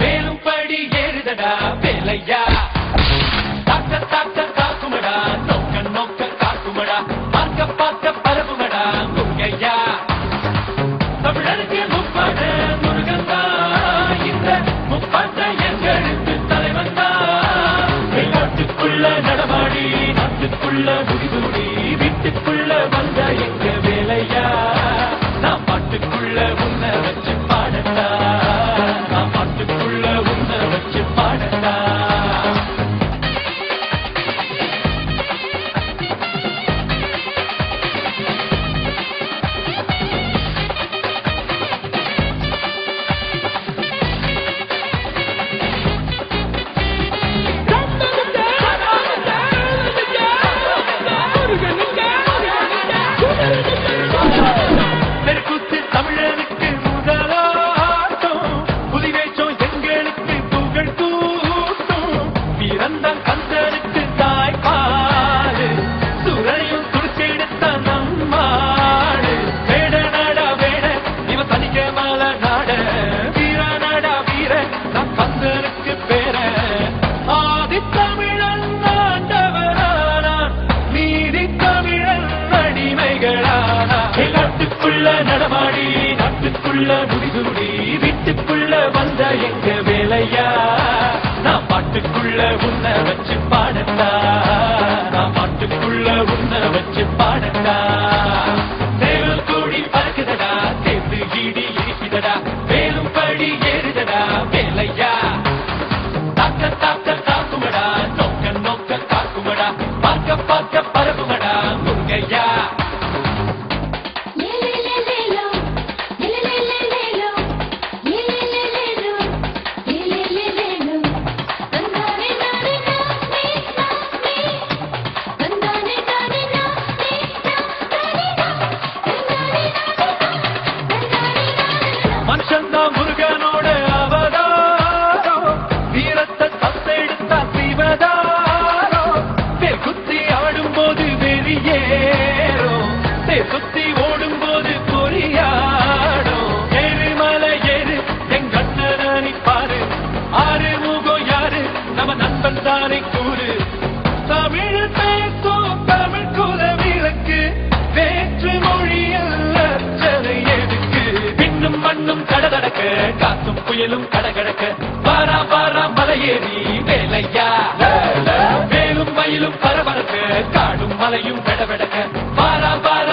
வேலும் படி ஏறுதடா வேலையா தாக்க தாக்க காக்குமடா நோக்க நோக்க காக்குமடா பார்க்க பார்க்க பரவுமடா முருகையா தமிழருக்கு முப்பாட முருகன் தான் இந்த முப்பாட்ட எங்களுக்கு தலைவன் தான் நாட்டுக்குள்ள நடமாடி நாட்டுக்குள்ள முடிதூடி வீட்டுக்குள்ள வந்த எங்க வேலையா நான் பாட்டுக்குள்ள உன்னை வச்சு பாடட்டா தமிழனுக்கு முதலாட்டம் புலிவேச்சம் எங்களுக்கு புகழ் கூட்டம் பிறந்தான் கந்தனுக்கு தாய்ப்பாடு சுரையும் துடிச்செடுத்த நம்மாடு வேட நாடா வேட இவ தனிக்க மால நாட வீர நாடா வீர நம் கந்தனுக்கு பேர ஆதி தமிழன் ஆண்டவரானான் நீதி தமிழன் அடிமைகளானா நாட்டுக்குள்ள நடமாடி நாட்டுக்குள்ள முடிதூடி வீட்டுக்குள்ள வந்த எங்க வேலையா நான் பாட்டுக்குள்ள உன்னை வச்சு பாடட்டா நான் பாட்டுக்குள்ள உன்னை வச்சு பாடட்டா தேவல் கூடி பறக்குதடா தேர்ந்து ஈடி இருக்குதடா வேலும் படி ஏறுதடா வேலையா தாக்க தாக்க காக்குமடா நோக்க நோக்க காக்குமடா பார்க்க பார்க்க பரவுமடா முருகையா முருகனோட அவதாரோ வீரத்தை தத்தெடுத்தா சிவதாரோ தேர் குத்தி ஆடும் போது வெறியேறோ தேர் குத்தி ஓடும் போது பொறியாடோ ஏறு மலை ஏறு எங்க அண்ணனானி பாரு ஆறு முகம் யாரு நம்ம நண்பன் தானே கூறு தமிழ் பேசும் தமிழ் குல விளக்கு வேற்று மொழியில் அச்சனை எதுக்கு பின்னும் மண்ணும் கடகடக்க காத்தும் புயலும் கடகடக்க பாரா பாரா மலையேறி வேலையா வேலும் மயிலும் பரபரக்க காடும் மலையும் கடவடக்க பாரா பாரா